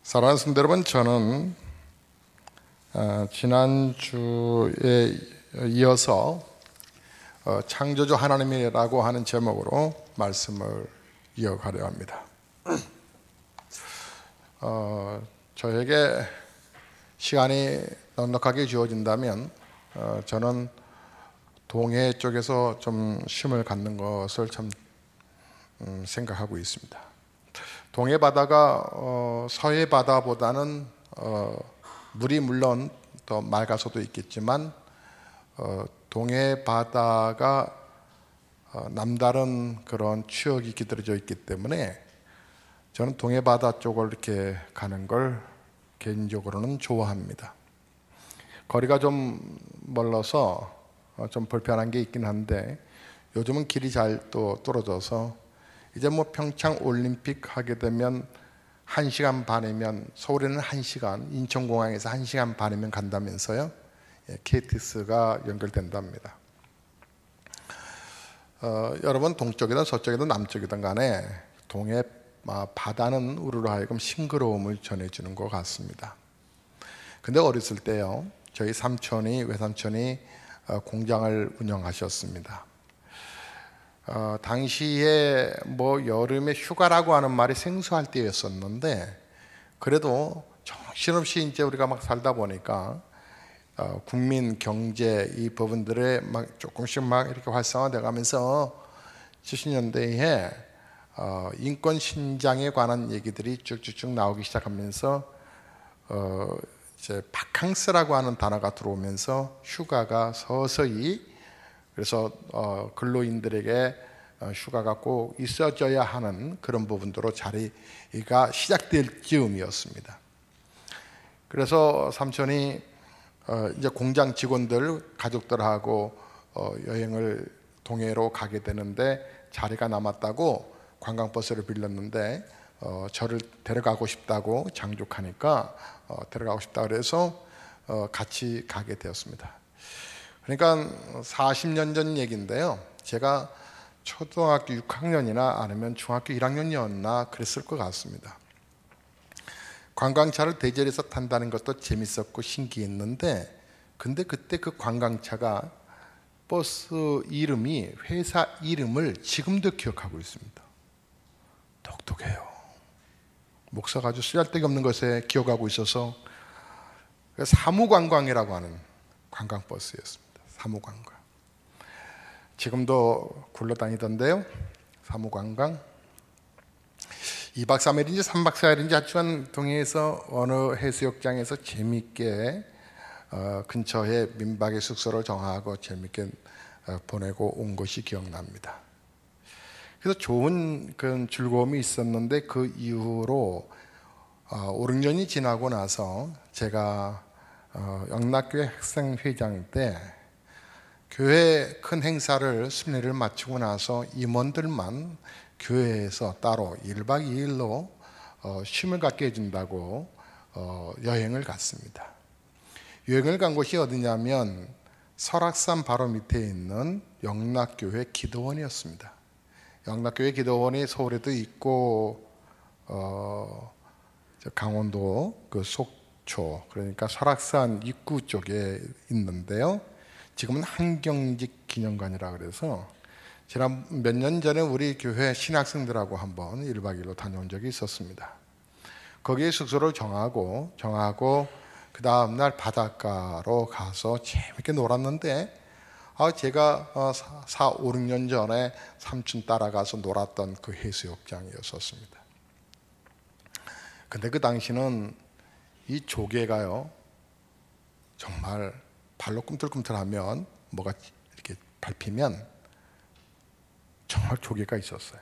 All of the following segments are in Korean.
사랑하는 성도 여러분, 저는 지난주에 이어서 창조주 하나님이라고 하는 제목으로 말씀을 이어가려 합니다. 저에게 시간이 넉넉하게 주어진다면 저는 동해 쪽에서 좀 쉼을 갖는 것을 참 생각하고 있습니다. 동해 바다가 서해 바다보다는 물이 물론 더 맑아서도 있겠지만 동해 바다가 남다른 그런 추억이 깃들어져 있기 때문에 저는 동해 바다 쪽을 이렇게 가는 걸 개인적으로는 좋아합니다. 거리가 좀 멀어서 좀 불편한 게 있긴 한데 요즘은 길이 잘 또 뚫어져서 이제 뭐 평창 올림픽 하게 되면 1시간 반이면 서울에는 1시간, 인천공항에서 1시간 반이면 간다면서요. KTX가 연결된답니다. 여러분 동쪽이든 서쪽이든 남쪽이든 간에 동해 바다는 우리로 하여금 싱그러움을 전해주는 것 같습니다. 근데 어렸을 때요, 저희 외삼촌이 공장을 운영하셨습니다. 당시에 뭐 여름에 휴가라고 하는 말이 생소할 때였었는데 그래도 정신없이 이제 우리가 막 살다 보니까 국민 경제 이 부분들에 막 조금씩 막 이렇게 활성화돼 가면서 70년대에 인권 신장에 관한 얘기들이 쭉쭉쭉 나오기 시작하면서 이제 바캉스라고 하는 단어가 들어오면서 휴가가 서서히, 그래서 근로인들에게 휴가가 꼭 있어져야 하는 그런 부분으로 자리가 시작될 즈음이었습니다. 그래서 삼촌이 이제 공장 직원들 가족들하고 여행을 동해로 가게 되는데 자리가 남았다고 관광버스를 빌렸는데 저를 데려가고 싶다고 장족하니까 데려가고 싶다 그래서 같이 가게 되었습니다. 그러니까 40년 전 얘기인데요, 제가 초등학교 6학년이나 아니면 중학교 1학년이었나 그랬을 것 같습니다. 관광차를 대절해서 탄다는 것도 재밌었고 신기했는데, 근데 그때 그 관광차가 버스 이름이 회사 이름을 지금도 기억하고 있습니다. 똑똑해요. 목사가 아주 쓰잘데기 없는 것에 기억하고 있어서 사무관광이라고 하는 관광버스였습니다. 사무관광. 지금도 굴러다니던데요. 사무관광. 2박 3일인지 3박 4일인지 하여튼 동해에서 어느 해수욕장에서 재미있게 근처에 민박의 숙소를 정하고 재미있게 보내고 온 것이 기억납니다. 그래서 좋은 그런 즐거움이 있었는데 그 이후로 5, 6년이 지나고 나서 제가 영락교회 학생회장 때 교회 큰 행사를 순례를 마치고 나서 임원들만 교회에서 따로 1박 2일로 쉼을 갖게 해준다고 여행을 갔습니다. 여행을 간 곳이 어디냐면 설악산 바로 밑에 있는 영락교회 기도원이었습니다. 영락교회 기도원이 서울에도 있고 강원도 그 속초, 그러니까 설악산 입구 쪽에 있는데요. 지금은 한경직 기념관이라 그래서 지난 몇 년 전에 우리 교회 신학생들하고 한번 1박 2일로 다녀온 적이 있었습니다. 거기에 숙소를 정하고 그 다음날 바닷가로 가서 재밌게 놀았는데 제가 4, 5, 6년 전에 삼촌 따라가서 놀았던 그 해수욕장이었었습니다. 근데 그 당시는 이 조개가요, 정말 발로 꿈틀꿈틀하면 뭐가 이렇게 밟히면 정말 조개가 있었어요.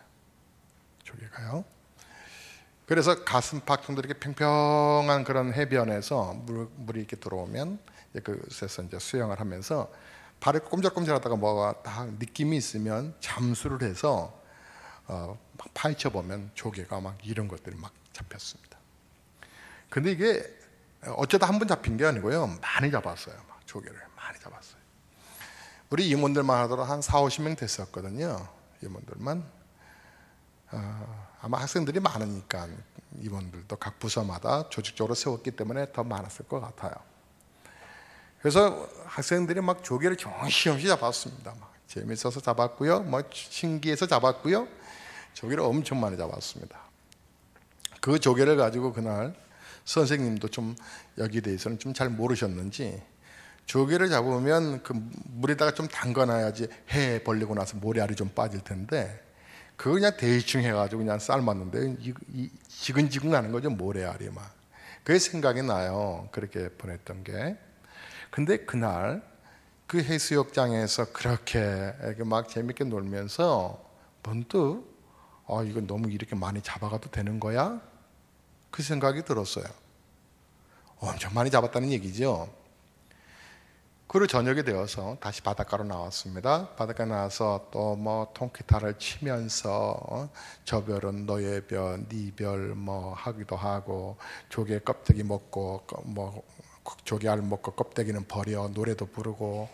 조개가요. 그래서 가슴팍 정도 이렇게 평평한 그런 해변에서 물이 이렇게 들어오면 그래서 이제 수영을 하면서 발을 꼼질꼼질하다가 뭐가 딱 느낌이 있으면 잠수를 해서 막 파헤쳐 보면 조개가 막 이런 것들이 막 잡혔습니다. 근데 이게 어쩌다 한 번 잡힌 게 아니고요, 많이 잡았어요. 막 조개를 많이 잡았어요. 우리 임원들만 하더라도 한 4, 50명 됐었거든요. 임원들만. 아마 학생들이 많으니까 이번들도 각 부서마다 조직적으로 세웠기 때문에 더 많았을 것 같아요. 그래서 학생들이 막 조개를 정신없이 잡았습니다. 막 재밌어서 잡았고요, 뭐 신기해서 잡았고요, 조개를 엄청 많이 잡았습니다. 그 조개를 가지고 그날 선생님도 좀 여기에 대해서는 좀 잘 모르셨는지, 조개를 잡으면 그 물에다가 좀 담가놔야지 해 벌리고 나서 모래알이 좀 빠질 텐데, 그거 그냥 대충 해가지고 그냥 삶았는데 지근지근하는 거죠, 모래알이 막. 그게 생각이 나요, 그렇게 보냈던 게. 근데 그날 그 해수욕장에서 그렇게 막 재밌게 놀면서 번뜩 이거 너무 이렇게 많이 잡아가도 되는 거야? 그 생각이 들었어요. 엄청 많이 잡았다는 얘기죠. 그리고 저녁이 되어서 다시 바닷가로 나왔습니다. 바닷가에 나와서 또 뭐 통기타를 치면서 저 별은 너의 별, 네 별 뭐 하기도 하고, 조개 껍데기 먹고 뭐 조개알 먹고 껍데기는 버려 노래도 부르고,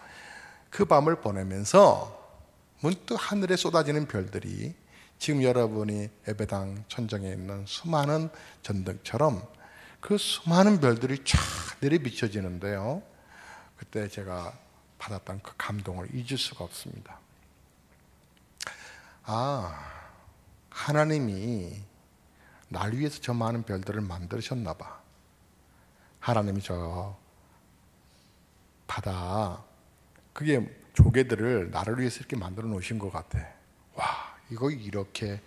그 밤을 보내면서 문득 하늘에 쏟아지는 별들이 지금 여러분이 예배당 천정에 있는 수많은 전등처럼 그 수많은 별들이 쫙 내려 비춰지는데요, 그때 제가 받았던 그 감동을 잊을 수가 없습니다. 하나님이 날 위해서 저 많은 별들을 만드셨나 봐. 하나님이 저 바다, 그게 조개들을 나를 위해서 이렇게 만들어 놓으신 것 같아. 와, 이거 이렇게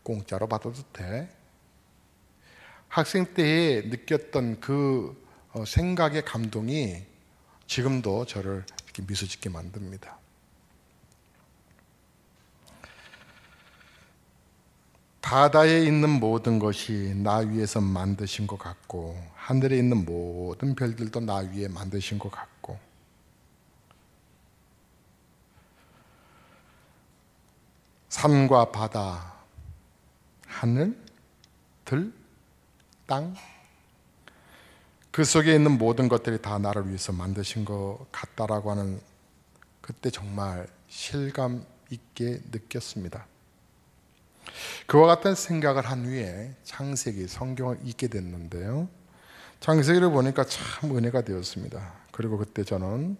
공짜로 받아도 돼? 학생 때에 느꼈던 그 생각의 감동이 지금도 저를 이렇게 미소 짓게 만듭니다. 바다에 있는 모든 것이 나 위해서 만드신 것 같고, 하늘에 있는 모든 별들도 나 위에 만드신 것 같고, 산과 바다, 하늘, 들, 땅, 그 속에 있는 모든 것들이 다 나를 위해서 만드신 것 같다라고 하는, 그때 정말 실감 있게 느꼈습니다. 그와 같은 생각을 한 후에 창세기 성경을 읽게 됐는데요, 창세기를 보니까 참 은혜가 되었습니다. 그리고 그때 저는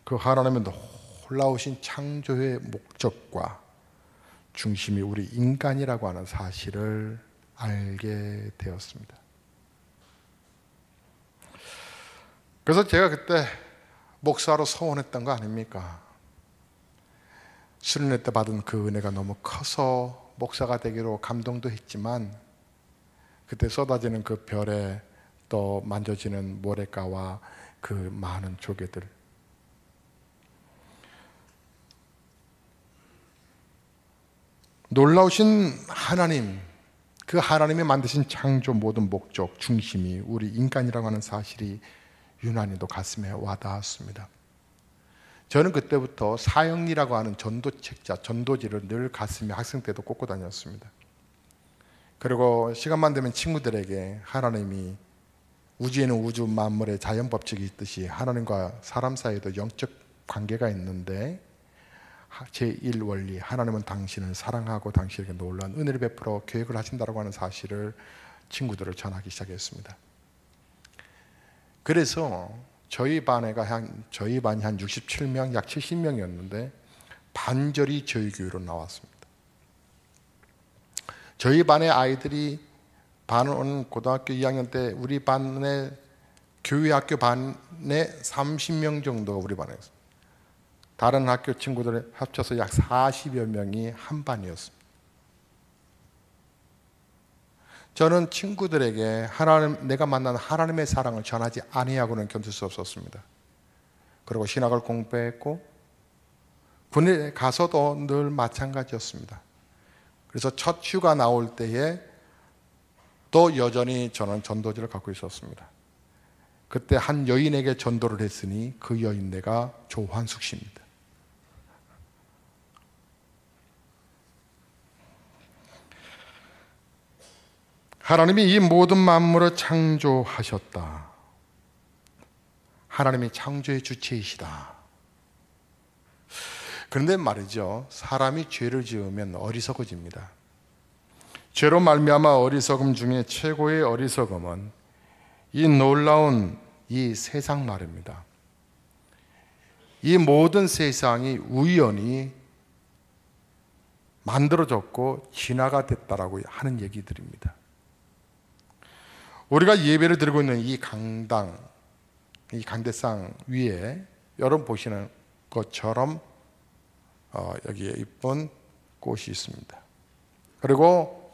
그 하나님의 놀라우신 창조의 목적과 중심이 우리 인간이라고 하는 사실을 알게 되었습니다. 그래서 제가 그때 목사로 서원했던 거 아닙니까? 수련회 때 받은 그 은혜가 너무 커서 목사가 되기로 감동도 했지만, 그때 쏟아지는 그 별에 또 만져지는 모래가와 그 많은 조개들, 놀라우신 하나님, 그 하나님이 만드신 창조 모든 목적 중심이 우리 인간이라고 하는 사실이 유난히도 가슴에 와닿았습니다. 저는 그때부터 사형리라고 하는 전도책자, 전도지를 늘 가슴에 학생 때도 꽂고 다녔습니다. 그리고 시간만 되면 친구들에게 하나님이 우주에는 우주 만물의 자연 법칙이 있듯이 하나님과 사람 사이에도 영적 관계가 있는데, 제1원리 하나님은 당신을 사랑하고 당신에게 놀라운 은혜를 베풀어 계획을 하신다고 하는 사실을 친구들을 전하기 시작했습니다. 그래서 저희 반이 한 67명, 약 70명이었는데 반절이 저희 교회로 나왔습니다. 저희 반의 아이들이, 반은 고등학교 2학년 때 우리 반의 교회 학교 반에 30명 정도가 우리 반에 있었습니다. 다른 학교 친구들 합쳐서 약 40여 명이 한 반이었습니다. 저는 친구들에게 내가 만난 하나님의 사랑을 전하지 아니하고는 견딜 수 없었습니다. 그리고 신학을 공부했고 군에 가서도 늘 마찬가지였습니다. 그래서 첫 휴가 나올 때에 또 여전히 저는 전도지를 갖고 있었습니다. 그때 한 여인에게 전도를 했으니 그 여인 내가 조환숙 씨입니다. 하나님이 이 모든 만물을 창조하셨다. 하나님이 창조의 주체이시다. 그런데 말이죠, 사람이 죄를 지으면 어리석어집니다. 죄로 말미암아 어리석음 중에 최고의 어리석음은 이 놀라운 이 세상 말입니다. 이 모든 세상이 우연히 만들어졌고 진화가 됐다라고 하는 얘기들입니다. 우리가 예배를 드리고 있는 이 강당, 이 강대상 위에 여러분 보시는 것처럼 여기에 이쁜 꽃이 있습니다. 그리고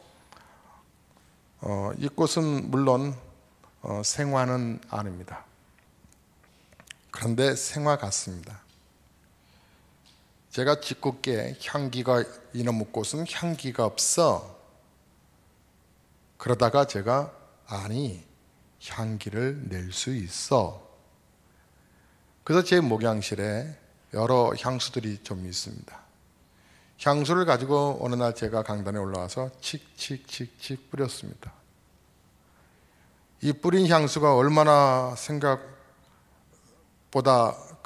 이 꽃은 물론 생화는 아닙니다. 그런데 생화 같습니다. 제가 짓궂게 향기가 이놈의 꽃은 향기가 없어. 그러다가 제가 아니 향기를 낼 수 있어. 그래서 제 목양실에 여러 향수들이 좀 있습니다. 향수를 가지고 어느 날 제가 강단에 올라와서 칙칙칙칙 뿌렸습니다. 이 뿌린 향수가 얼마나 생각보다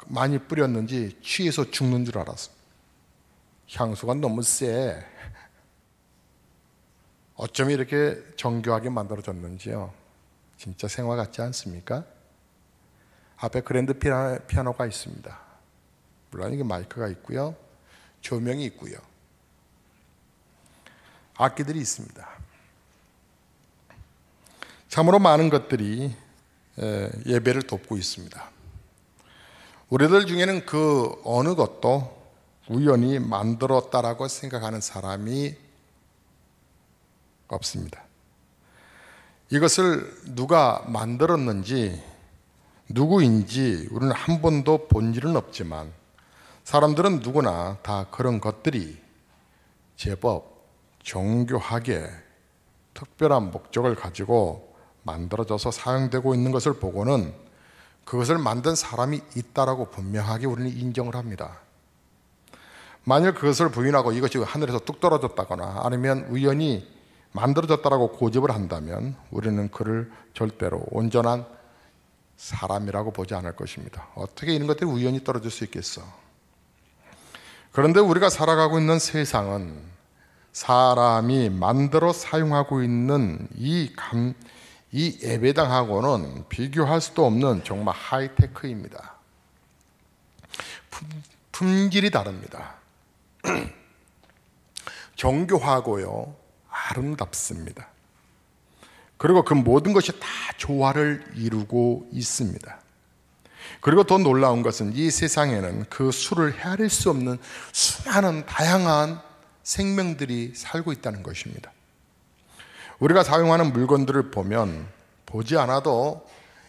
많이 뿌렸는지 취해서 죽는 줄 알았습니다. 향수가 너무 세. 어쩜 이렇게 정교하게 만들어졌는지요. 진짜 생화 같지 않습니까? 앞에 그랜드 피아노가 있습니다. 물론 이게 마이크가 있고요. 조명이 있고요. 악기들이 있습니다. 참으로 많은 것들이 예배를 돕고 있습니다. 우리들 중에는 그 어느 것도 우연히 만들었다라고 생각하는 사람이 없습니다. 이것을 누가 만들었는지 누구인지 우리는 한 번도 본 일은 없지만 사람들은 누구나 다 그런 것들이 제법 정교하게 특별한 목적을 가지고 만들어져서 사용되고 있는 것을 보고는 그것을 만든 사람이 있다라고 분명하게 우리는 인정을 합니다. 만일 그것을 부인하고 이것이 하늘에서 뚝 떨어졌다거나 아니면 우연히 만들어졌다라고 고집을 한다면 우리는 그를 절대로 온전한 사람이라고 보지 않을 것입니다. 어떻게 이런 것들이 우연히 떨어질 수 있겠어? 그런데 우리가 살아가고 있는 세상은 사람이 만들어 사용하고 있는 이 예배당하고는 비교할 수도 없는 정말 하이테크입니다. 품질이 다릅니다. 정교하고요, 아름답습니다. 그리고 그 모든 것이 다 조화를 이루고 있습니다. 그리고 더 놀라운 것은 이 세상에는 그 수를 헤아릴 수 없는 수많은 다양한 생명들이 살고 있다는 것입니다. 우리가 사용하는 물건들을 보면 보지 않아도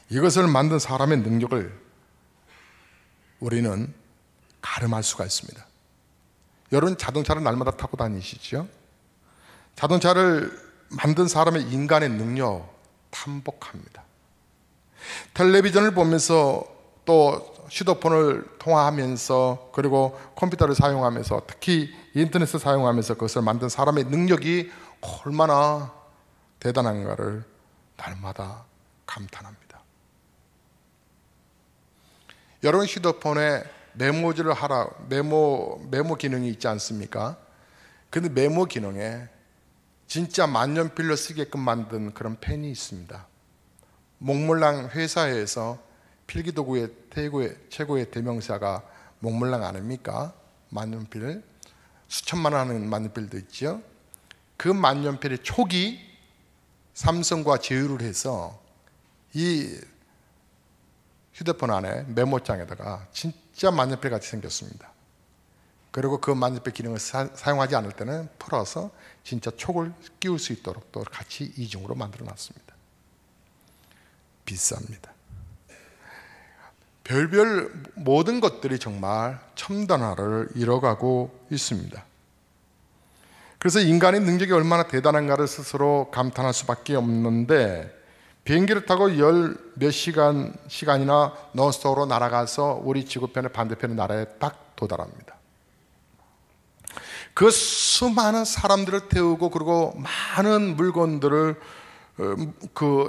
이것을 만든 사람의 능력을 우리는 가늠할 수가 있습니다. 여러분 자동차를 날마다 타고 다니시죠? 자동차를 만든 사람의 인간의 능력 탐복합니다. 텔레비전을 보면서 또 휴대폰을 통화하면서 그리고 컴퓨터를 사용하면서 특히 인터넷을 사용하면서 그것을 만든 사람의 능력이 얼마나 대단한가를 날마다 감탄합니다. 여러분 휴대폰에 메모지를 하라 메모 기능이 있지 않습니까? 근데 메모 기능에 진짜 만년필로 쓰게끔 만든 그런 펜이 있습니다. 몽몰랑 회사에서 필기도구의 최고의 대명사가 몽몰랑 아닙니까? 만년필 수천만 원 하는 만년필도 있죠. 그 만년필의 촉이 삼성과 제휴를 해서 이 휴대폰 안에 메모장에다가 진짜 만년필 같이 생겼습니다. 그리고 그 만년필 기능을 사용하지 않을 때는 풀어서 진짜 촉을 끼울 수 있도록 또 같이 이중으로 만들어 놨습니다. 비쌉니다. 별별 모든 것들이 정말 첨단화를 이뤄가고 있습니다. 그래서 인간의 능력이 얼마나 대단한가를 스스로 감탄할 수밖에 없는데 비행기를 타고 열 몇 시간이나 논스톱으로 날아가서 우리 지구편의 반대편의 나라에 딱 도달합니다. 그 수많은 사람들을 태우고 그리고 많은 물건들을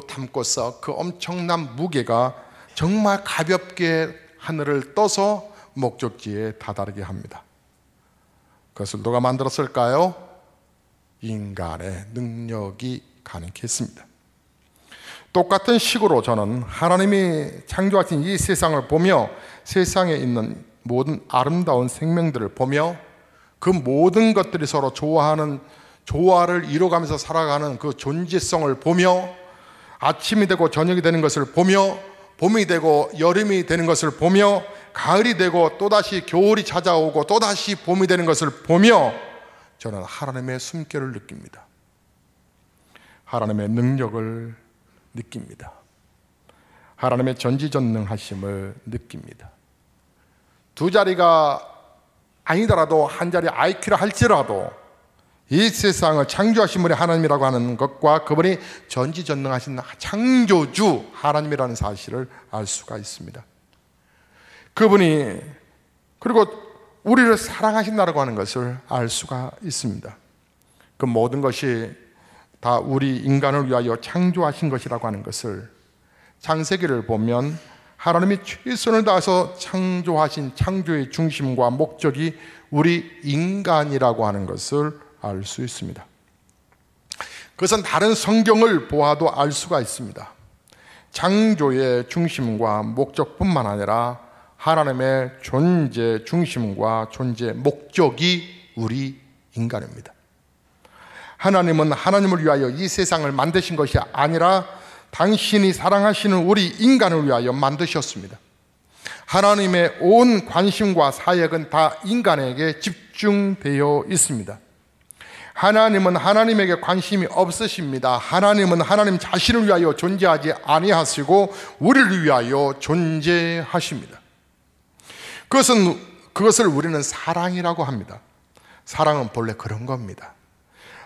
담고서 그 엄청난 무게가 정말 가볍게 하늘을 떠서 목적지에 다다르게 합니다. 그것을 누가 만들었을까요? 인간의 능력이 가능했습니다. 똑같은 식으로 저는 하나님이 창조하신 이 세상을 보며 세상에 있는 모든 아름다운 생명들을 보며 그 모든 것들이 서로 좋아하는 조화를 이뤄가면서 살아가는 그 존재성을 보며 아침이 되고 저녁이 되는 것을 보며 봄이 되고 여름이 되는 것을 보며 가을이 되고 또다시 겨울이 찾아오고 또다시 봄이 되는 것을 보며 저는 하나님의 숨결을 느낍니다. 하나님의 능력을 느낍니다. 하나님의 전지전능하심을 느낍니다. 두 자리가 아니더라도 한 자리 IQ라 할지라도 이 세상을 창조하신 분이 하나님이라고 하는 것과 그분이 전지전능하신 창조주 하나님이라는 사실을 알 수가 있습니다. 그분이 그리고 우리를 사랑하신다고 하는 것을 알 수가 있습니다. 그 모든 것이 다 우리 인간을 위하여 창조하신 것이라고 하는 것을 창세기를 보면 하나님이 최선을 다해서 창조하신 창조의 중심과 목적이 우리 인간이라고 하는 것을 알 수 있습니다. 그것은 다른 성경을 보아도 알 수가 있습니다. 창조의 중심과 목적뿐만 아니라 하나님의 존재 중심과 존재 목적이 우리 인간입니다. 하나님은 하나님을 위하여 이 세상을 만드신 것이 아니라 당신이 사랑하시는 우리 인간을 위하여 만드셨습니다. 하나님의 온 관심과 사역은 다 인간에게 집중되어 있습니다. 하나님은 하나님에게 관심이 없으십니다. 하나님은 하나님 자신을 위하여 존재하지 아니하시고 우리를 위하여 존재하십니다. 그것을 우리는 사랑이라고 합니다. 사랑은 본래 그런 겁니다.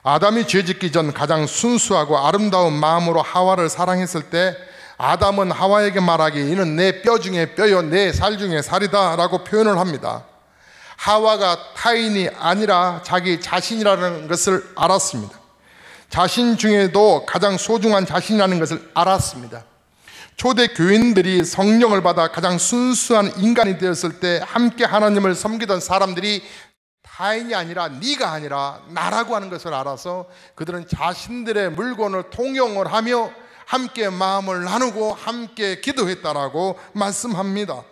아담이 죄짓기 전 가장 순수하고 아름다운 마음으로 하와를 사랑했을 때 아담은 하와에게 말하기 이는 내 뼈 중에 뼈요 내 살 중에 살이다 라고 표현을 합니다. 하와가 타인이 아니라 자기 자신이라는 것을 알았습니다. 자신 중에도 가장 소중한 자신이라는 것을 알았습니다. 초대 교인들이 성령을 받아 가장 순수한 인간이 되었을 때 함께 하나님을 섬기던 사람들이 타인이 아니라 네가 아니라 나라고 하는 것을 알아서 그들은 자신들의 물건을 통용을 하며 함께 마음을 나누고 함께 기도했다라고 말씀합니다.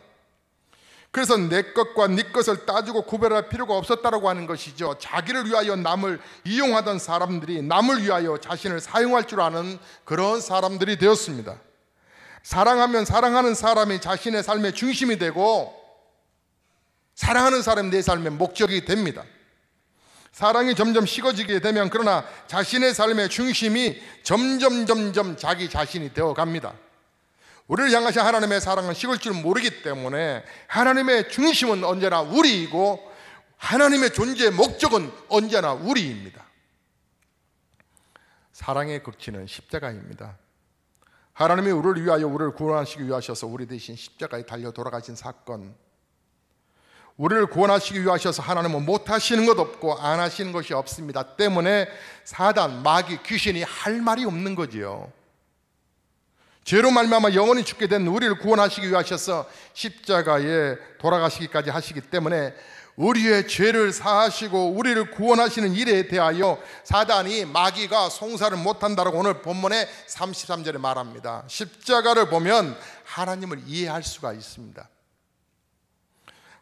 그래서 내 것과 네 것을 따지고 구별할 필요가 없었다라고 하는 것이죠. 자기를 위하여 남을 이용하던 사람들이 남을 위하여 자신을 사용할 줄 아는 그런 사람들이 되었습니다. 사랑하면 사랑하는 사람이 자신의 삶의 중심이 되고 사랑하는 사람이 내 삶의 목적이 됩니다. 사랑이 점점 식어지게 되면 그러나 자신의 삶의 중심이 점점 자기 자신이 되어갑니다. 우리를 향하신 하나님의 사랑은 식을 줄 모르기 때문에 하나님의 중심은 언제나 우리이고 하나님의 존재의 목적은 언제나 우리입니다. 사랑의 극치는 십자가입니다. 하나님이 우리를 위하여 우리를 구원하시기 위하셔서 우리 대신 십자가에 달려 돌아가신 사건, 우리를 구원하시기 위하셔서 하나님은 못하시는 것 없고 안 하시는 것이 없습니다. 때문에 사단, 마귀, 귀신이 할 말이 없는 거지요. 죄로 말미암아 영원히 죽게 된 우리를 구원하시기 위하셔서 십자가에 돌아가시기까지 하시기 때문에 우리의 죄를 사하시고 우리를 구원하시는 일에 대하여 사단이 마귀가 송사를 못한다라고 오늘 본문의 33절에 말합니다. 십자가를 보면 하나님을 이해할 수가 있습니다.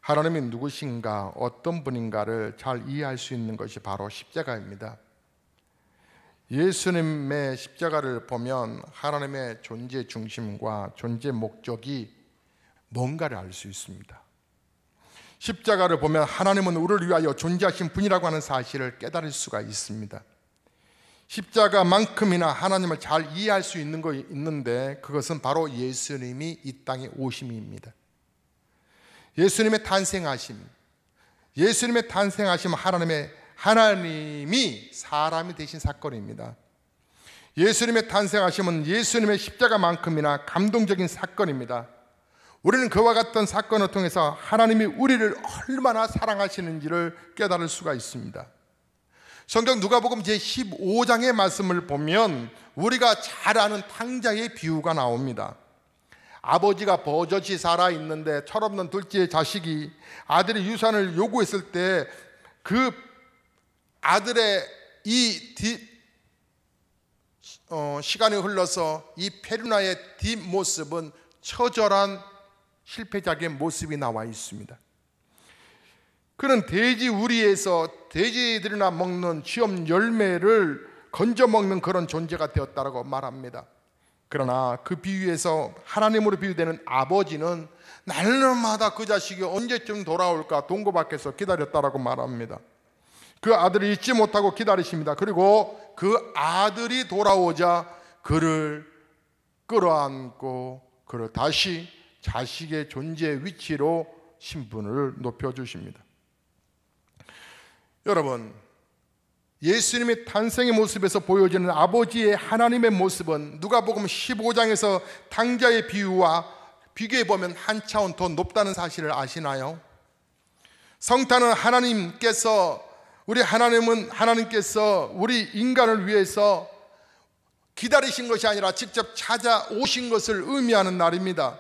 하나님이 누구신가, 어떤 분인가를 잘 이해할 수 있는 것이 바로 십자가입니다. 예수님의 십자가를 보면 하나님의 존재 중심과 존재 목적이 뭔가를 알 수 있습니다. 십자가를 보면 하나님은 우리를 위하여 존재하신 분이라고 하는 사실을 깨달을 수가 있습니다. 십자가만큼이나 하나님을 잘 이해할 수 있는 거 있는데 그것은 바로 예수님이 이 땅에 오심입니다. 예수님의 탄생하심, 예수님의 탄생하심 하나님이 사람이 되신 사건입니다. 예수님의 탄생하심은 예수님의 십자가만큼이나 감동적인 사건입니다. 우리는 그와 같은 사건을 통해서 하나님이 우리를 얼마나 사랑하시는지를 깨달을 수가 있습니다. 성경 누가복음 제15장의 말씀을 보면 우리가 잘 아는 탕자의 비유가 나옵니다. 아버지가 버젓이 살아있는데 철없는 둘째 자식이 아들의 유산을 요구했을 때 그 아들의 시간이 흘러서 이 페르나의 뒷모습은 처절한 실패작의 모습이 나와 있습니다. 그는 돼지 우리에서 돼지들이나 먹는 취업 열매를 건져 먹는 그런 존재가 되었다고 말합니다. 그러나 그 비유에서 하나님으로 비유되는 아버지는 날마다 그 자식이 언제쯤 돌아올까 동고 밖에서 기다렸다라고 말합니다. 그 아들이 잊지 못하고 기다리십니다. 그리고 그 아들이 돌아오자 그를 끌어안고 그를 다시 자식의 존재 위치로 신분을 높여주십니다. 여러분, 예수님의 탄생의 모습에서 보여지는 아버지의 하나님의 모습은 누가복음 15장에서 탕자의 비유와 비교해보면 한 차원 더 높다는 사실을 아시나요? 성탄은 하나님께서 우리 인간을 위해서 기다리신 것이 아니라 직접 찾아오신 것을 의미하는 날입니다.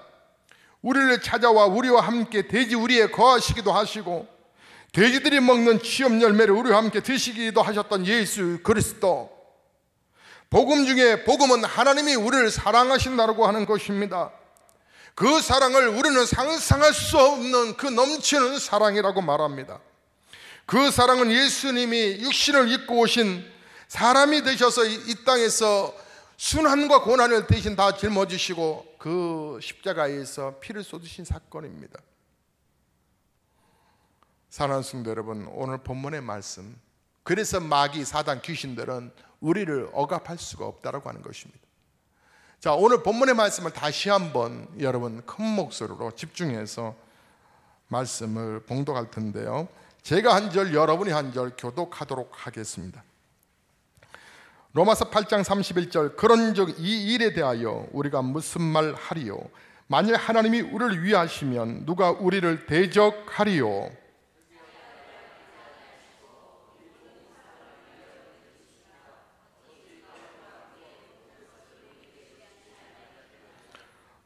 우리를 찾아와 우리와 함께 돼지 우리에 거하시기도 하시고 돼지들이 먹는 취업 열매를 우리와 함께 드시기도 하셨던 예수 그리스도. 복음 중에 복음은 하나님이 우리를 사랑하신다고 하는 것입니다. 그 사랑을 우리는 상상할 수 없는 그 넘치는 사랑이라고 말합니다. 그 사랑은 예수님이 육신을 입고 오신 사람이 되셔서 이 땅에서 순환과 고난을 대신 다 짊어지시고 그 십자가에서 피를 쏟으신 사건입니다. 사랑하는 성도 여러분, 오늘 본문의 말씀, 그래서 마귀, 사단, 귀신들은 우리를 억압할 수가 없다고 하는 것입니다. 자, 오늘 본문의 말씀을 다시 한번 여러분 큰 목소리로 집중해서 말씀을 봉독할 텐데요, 제가 한 절, 여러분이 한 절 교독하도록 하겠습니다. 로마서 8장 31절, 그런즉 이 일에 대하여 우리가 무슨 말 하리요? 만일 하나님이 우리를 위하시면 누가 우리를 대적하리요?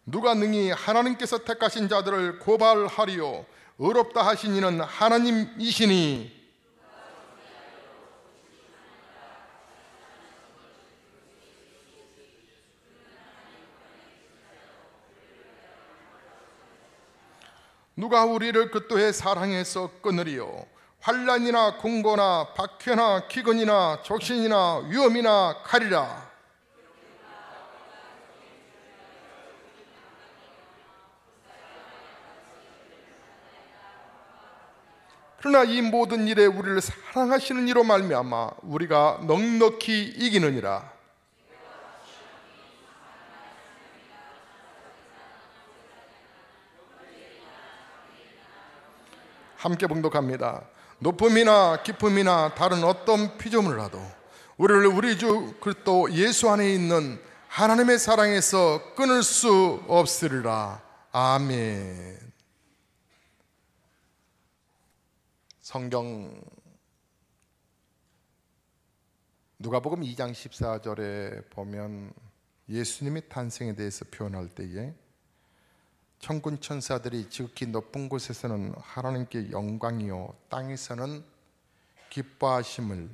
누가 능히 하나님께서 택하신 자들을 고발하리요? 의롭다 하신 이는 하나님이시니. 누가 우리를 그토록 사랑해서 끊으리요? 환난이나 공고나 박해나 기근이나 적신이나 위험이나 칼이라. 그러나 이 모든 일에 우리를 사랑하시는 이로 말미암아 우리가 넉넉히 이기느니라. 함께 봉독합니다. 높음이나 깊음이나 다른 어떤 피조물이라도 우리를 우리 주 그리스도 예수 안에 있는 하나님의 사랑에서 끊을 수 없으리라. 아멘. 성경 누가복음 2장 14절에 보면 예수님의 탄생에 대해서 표현할 때에 천군 천사들이 지극히 높은 곳에서는 하나님께 영광이요 땅에서는 기뻐하심을,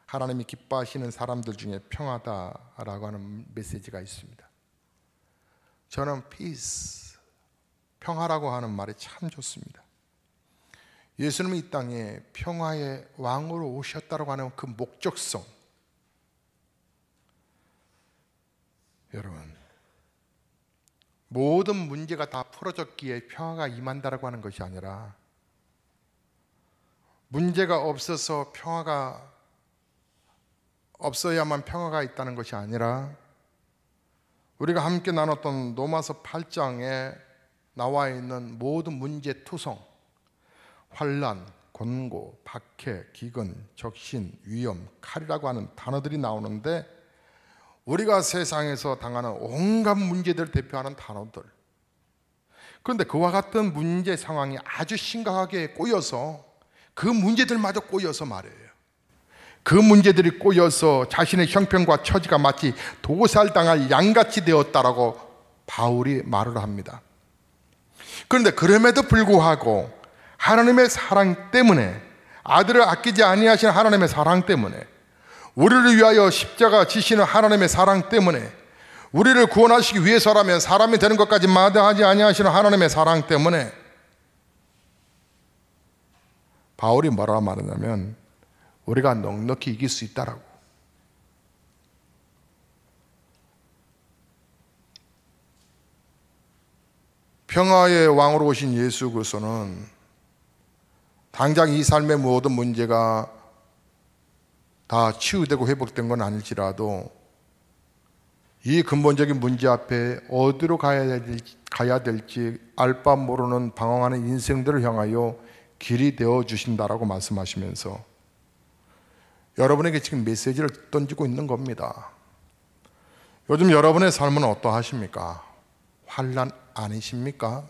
하나님이 기뻐하시는 사람들 중에 평화다라고 하는 메시지가 있습니다. 저는 peace, 평화라고 하는 말이 참 좋습니다. 예수님이 이 땅에 평화의 왕으로 오셨다고 하는 그 목적성, 여러분, 모든 문제가 다 풀어졌기에 평화가 임한다라고 하는 것이 아니라 문제가 없어서 평화가 없어야만 평화가 있다는 것이 아니라 우리가 함께 나눴던 로마서 8장에 나와 있는 모든 문제투성, 환난, 곤고, 박해, 기근, 적신, 위험, 칼이라고 하는 단어들이 나오는데 우리가 세상에서 당하는 온갖 문제들을 대표하는 단어들. 그런데 그와 같은 문제 상황이 아주 심각하게 꼬여서 그 문제들마저 꼬여서 말이에요. 그 문제들이 꼬여서 자신의 형편과 처지가 마치 도살당할 양같이 되었다라고 바울이 말을 합니다. 그런데 그럼에도 불구하고 하나님의 사랑 때문에, 아들을 아끼지 아니하신 하나님의 사랑 때문에 우리를 위하여 십자가 지시는 하나님의 사랑 때문에, 우리를 구원하시기 위해서라면 사람이 되는 것까지 마다하지 아니하시는 하나님의 사랑 때문에 바울이 뭐라 말하냐면 우리가 넉넉히 이길 수 있다라고. 평화의 왕으로 오신 예수 그리스도는 당장 이 삶의 모든 문제가 다 치유되고 회복된 건 아닐지라도 이 근본적인 문제 앞에 어디로 가야 될지 알 바 모르는 방황하는 인생들을 향하여 길이 되어 주신다라고 말씀하시면서 여러분에게 지금 메시지를 던지고 있는 겁니다. 요즘 여러분의 삶은 어떠하십니까? 환난 아니십니까?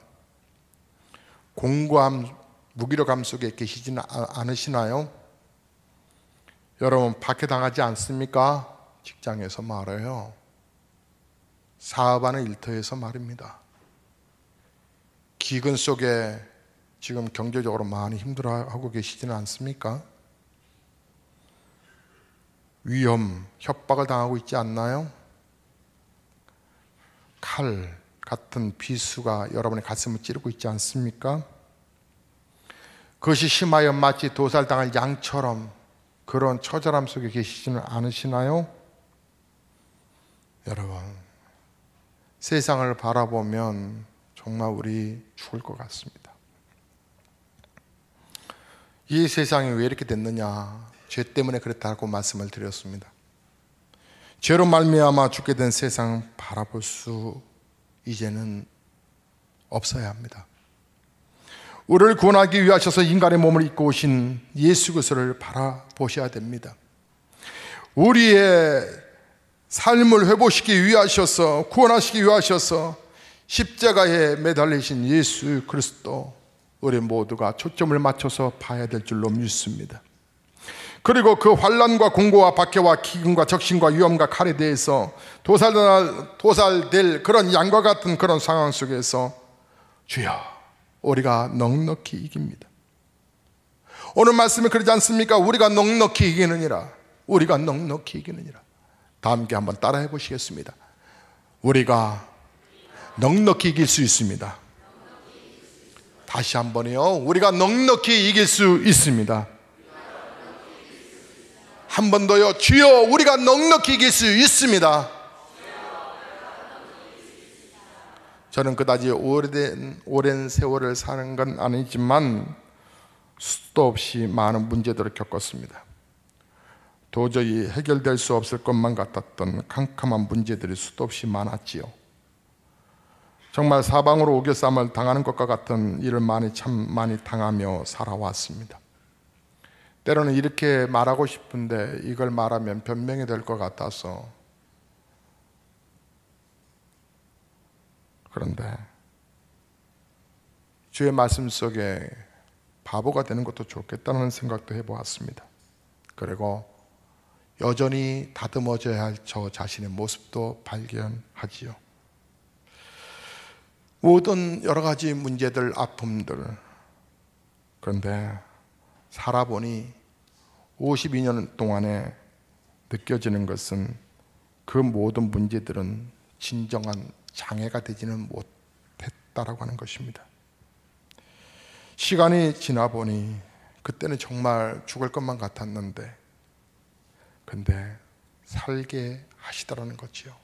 공고함, 무기력함 속에 계시지는 않으시나요? 여러분 박해당하지 않습니까? 직장에서 말해요. 사업하는 일터에서 말입니다. 기근 속에 지금 경제적으로 많이 힘들어하고 계시지는 않습니까? 위험, 협박을 당하고 있지 않나요? 칼 같은 비수가 여러분의 가슴을 찌르고 있지 않습니까? 그것이 심하여 마치 도살당할 양처럼 그런 처절함 속에 계시지는 않으시나요? 여러분, 세상을 바라보면 정말 우리 죽을 것 같습니다. 이 세상이 왜 이렇게 됐느냐? 죄 때문에 그렇다고 말씀을 드렸습니다. 죄로 말미암아 죽게 된 세상 바라볼 수 이제는 없어야 합니다. 우리를 구원하기 위하셔서 인간의 몸을 입고 오신 예수 그리스도를 바라보셔야 됩니다. 우리의 삶을 회복시키기 위하셔서, 구원하시기 위하셔서 십자가에 매달리신 예수 그리스도, 우리 모두가 초점을 맞춰서 봐야 될 줄로 믿습니다. 그리고 그 환난과 공고와 박해와 기근과 적신과 위험과 칼에 대해서 도살될 그런 양과 같은 그런 상황 속에서 주여 우리가 넉넉히 이깁니다. 오늘 말씀이 그러지 않습니까? 우리가 넉넉히 이기느니라. 우리가 넉넉히 이기느니라. 다 함께 한번 따라해 보시겠습니다. 우리가 넉넉히 이길 수 있습니다. 다시 한번요. 우리가 넉넉히 이길 수 있습니다. 한 번 더요. 주여 우리가 넉넉히 이길 수 있습니다. 저는 그다지 오랜 세월을 사는 건 아니지만 수도 없이 많은 문제들을 겪었습니다. 도저히 해결될 수 없을 것만 같았던 캄캄한 문제들이 수도 없이 많았지요. 정말 사방으로 오겨쌈을 당하는 것과 같은 일을 많이 당하며 살아왔습니다. 때로는 이렇게 말하고 싶은데 이걸 말하면 변명이 될 것 같아서, 그런데 주의 말씀 속에 바보가 되는 것도 좋겠다는 생각도 해보았습니다. 그리고 여전히 다듬어져야 할 저 자신의 모습도 발견하지요. 모든 여러 가지 문제들, 아픔들, 그런데 살아보니 52년 동안에 느껴지는 것은 그 모든 문제들은 진정한 장애가 되지는 못했다라고 하는 것입니다. 시간이 지나 보니 그때는 정말 죽을 것만 같았는데 근데 살게 하시더라는 거지요.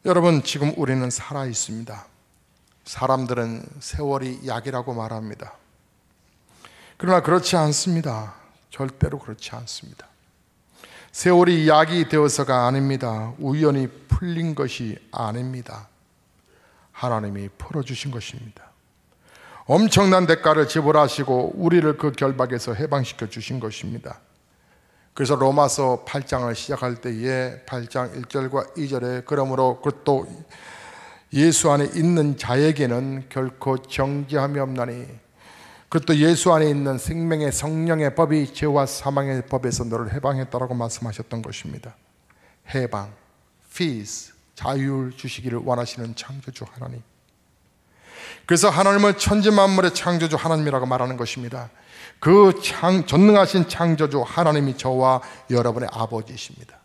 여러분, 지금 우리는 살아 있습니다. 사람들은 세월이 약이라고 말합니다. 그러나 그렇지 않습니다. 절대로 그렇지 않습니다. 세월이 약이 되어서가 아닙니다. 우연히 풀린 것이 아닙니다. 하나님이 풀어주신 것입니다. 엄청난 대가를 지불하시고 우리를 그 결박에서 해방시켜 주신 것입니다. 그래서 로마서 8장을 시작할 때에 8장 1절과 2절에 그러므로 또 예수 안에 있는 자에게는 결코 정죄함이 없나니 그것도 예수 안에 있는 생명의 성령의 법이 죄와 사망의 법에서 너를 해방했다라고 말씀하셨던 것입니다. 해방, peace, 자유를 주시기를 원하시는 창조주 하나님. 그래서 하나님은 천지 만물의 창조주 하나님이라고 말하는 것입니다. 그 전능하신 창조주 하나님이 저와 여러분의 아버지이십니다.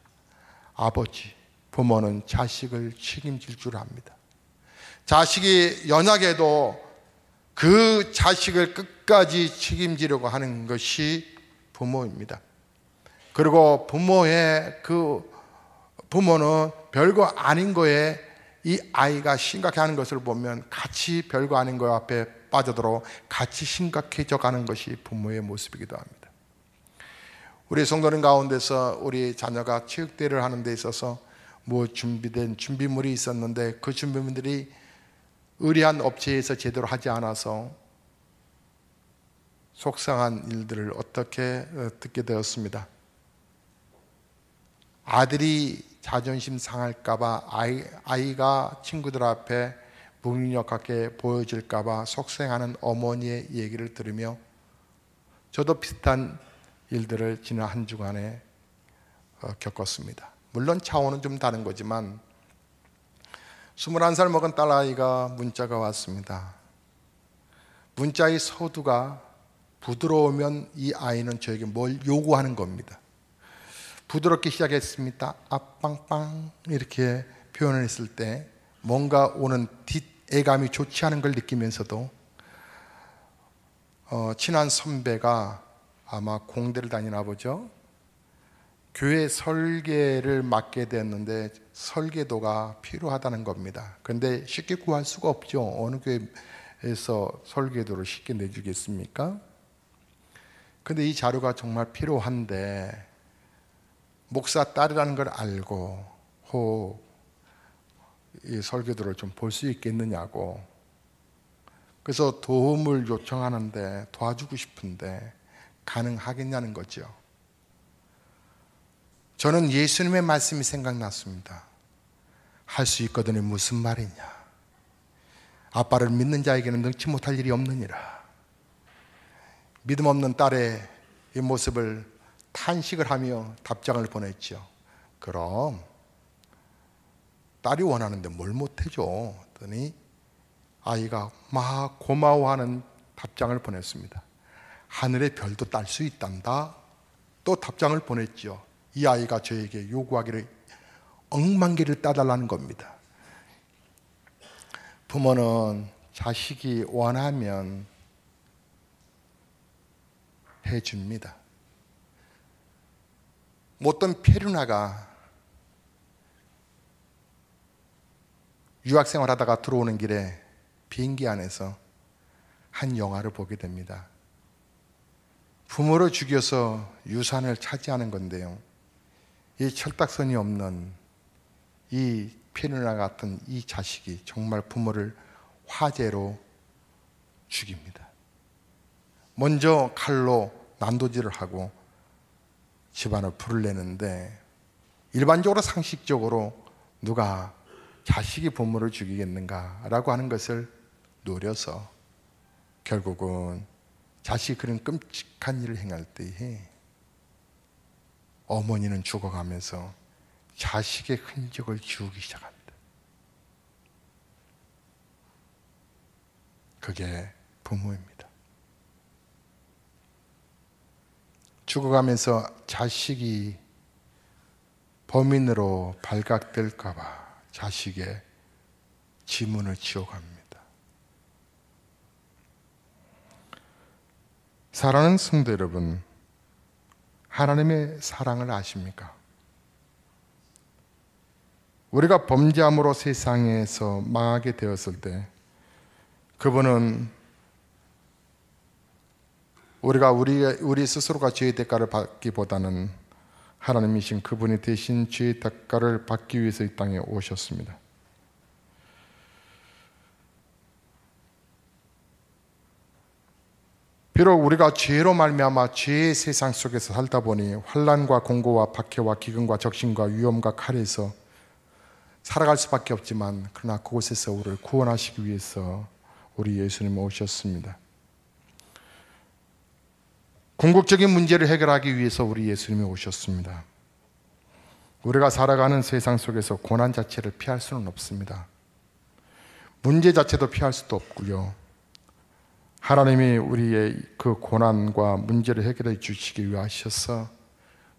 아버지, 부모는 자식을 책임질 줄 압니다. 자식이 연약해도 그 자식을 끝까지 책임지려고 하는 것이 부모입니다. 그리고 부모는 별거 아닌 거에 이 아이가 심각해하는 것을 보면 같이 별거 아닌 거 앞에 빠져들어 같이 심각해져 가는 것이 부모의 모습이기도 합니다. 우리 성도님 가운데서 우리 자녀가 체육대회를 하는 데 있어서 준비된 준비물이 있었는데 그 준비물들이 의뢰한 업체에서 제대로 하지 않아서 속상한 일들을 어떻게 듣게 되었습니다. 아들이 자존심 상할까봐 아이가 친구들 앞에 무능력하게 보여질까봐 속상하는 어머니의 얘기를 들으며 저도 비슷한 일들을 지난 한 주간에 겪었습니다. 물론 차원은 좀 다른 거지만 21살 먹은 딸아이가 문자가 왔습니다. 문자의 서두가 부드러우면 이 아이는 저에게 뭘 요구하는 겁니다. 부드럽게 시작했습니다. 앞빵빵 이렇게 표현을 했을 때 뭔가 오는 뒷애감이 좋지 않은 걸 느끼면서도 친한 선배가 아마 공대를 다니나 보죠. 교회 설계를 맡게 됐는데 설계도가 필요하다는 겁니다. 그런데 쉽게 구할 수가 없죠. 어느 교회에서 설계도를 쉽게 내주겠습니까? 근데 이 자료가 정말 필요한데 목사 딸이라는 걸 알고 이 설계도를 좀 볼 수 있겠느냐고. 그래서 도움을 요청하는데 도와주고 싶은데 가능하겠냐는 거죠. 저는 예수님의 말씀이 생각났습니다. 할 수 있거든요. 무슨 말이냐. 아빠를 믿는 자에게는 능치 못할 일이 없느니라. 믿음 없는 딸의 이 모습을 탄식을 하며 답장을 보냈죠. 그럼 딸이 원하는데 뭘 못해줘? 더니 아이가 막 고마워하는 답장을 보냈습니다. 하늘의 별도 딸 수 있단다. 또 답장을 보냈죠. 이 아이가 저에게 요구하기를 억만 개를 따달라는 겁니다. 부모는 자식이 원하면 해줍니다. 못된 페루나가 유학생활 하다가 들어오는 길에 비행기 안에서 한 영화를 보게 됩니다. 부모를 죽여서 유산을 차지하는 건데요. 이 철딱선이 없는 이 페루나 같은 이 자식이 정말 부모를 화재로 죽입니다. 먼저 칼로 난도질을 하고 집안을 불을 내는데 일반적으로 상식적으로 누가 자식이 부모를 죽이겠는가라고 하는 것을 노려서 결국은 자식이 그런 끔찍한 일을 행할 때에 어머니는 죽어가면서 자식의 흔적을 지우기 시작합니다. 그게 부모입니다. 죽어가면서 자식이 범인으로 발각될까 봐 자식의 지문을 지워갑니다. 사랑하는 성도 여러분, 하나님의 사랑을 아십니까? 우리가 범죄함으로 세상에서 망하게 되었을 때 그분은 우리가 우리 스스로가 죄의 대가를 받기보다는 하나님이신 그분이 대신 죄의 대가를 받기 위해서 이 땅에 오셨습니다. 비록 우리가 죄로 말미암아 죄의 세상 속에서 살다 보니 환난과 공고와 박해와 기근과 적신과 위험과 칼에서 살아갈 수밖에 없지만 그러나 그곳에서 우리를 구원하시기 위해서 우리 예수님 오셨습니다. 궁극적인 문제를 해결하기 위해서 우리 예수님이 오셨습니다. 우리가 살아가는 세상 속에서 고난 자체를 피할 수는 없습니다. 문제 자체도 피할 수도 없고요. 하나님이 우리의 그 고난과 문제를 해결해 주시기 위하셔서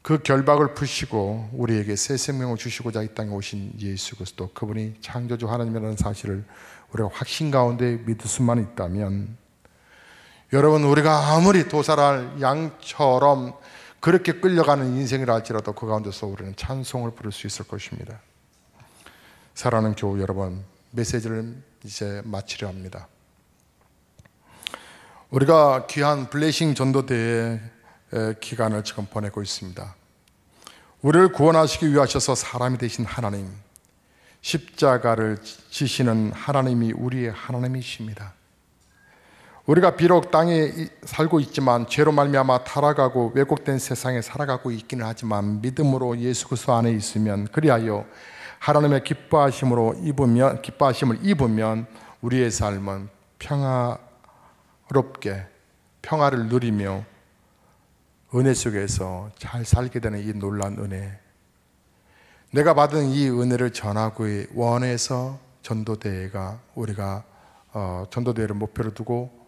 그 결박을 푸시고 우리에게 새 생명을 주시고자 이 땅에 오신 예수 그리스도, 그분이 창조주 하나님이라는 사실을 우리가 확신 가운데 믿을 수만 있다면, 여러분, 우리가 아무리 도살할 양처럼 그렇게 끌려가는 인생이라 할지라도 그 가운데서 우리는 찬송을 부를 수 있을 것입니다. 사랑하는 교우 여러분, 메시지를 이제 마치려 합니다. 우리가 귀한 블레싱 전도대회 기간을 지금 보내고 있습니다. 우리를 구원하시기 위하셔서 사람이 되신 하나님, 십자가를 지시는 하나님이 우리의 하나님이십니다. 우리가 비록 땅에 살고 있지만 죄로 말미암아 타락하고 왜곡된 세상에 살아가고 있기는 하지만 믿음으로 예수 그리스도 안에 있으면, 그리하여 하나님의 기뻐하심을 입으면 우리의 삶은 평화롭게 평화를 누리며 은혜 속에서 잘 살게 되는 이 놀라운 은혜, 내가 받은 이 은혜를 전하고 원해서 전도대회가 우리가 전도대회를 목표로 두고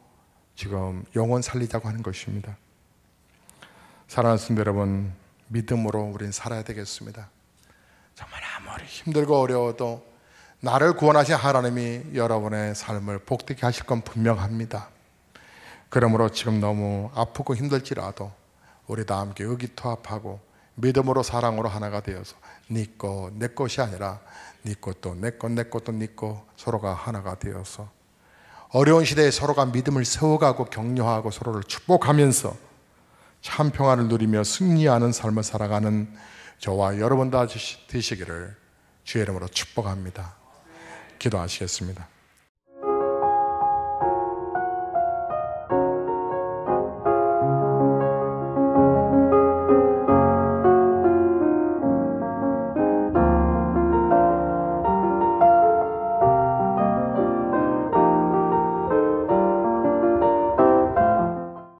지금 영혼 살리자고 하는 것입니다. 사랑하는 성도 여러분, 믿음으로 우리는 살아야 되겠습니다. 정말 아무리 힘들고 어려워도 나를 구원하신 하나님이 여러분의 삶을 복되게 하실 건 분명합니다. 그러므로 지금 너무 아프고 힘들지라도 우리 다 함께 의기투합하고 믿음으로 사랑으로 하나가 되어서 네 것, 내 것이 아니라 네 것도 내 것, 내 것도 네 것, 서로가 하나가 되어서 어려운 시대에 서로가 믿음을 세워가고 격려하고 서로를 축복하면서 참 평화를 누리며 승리하는 삶을 살아가는 저와 여러분 다 되시기를 주의 이름으로 축복합니다. 기도하시겠습니다.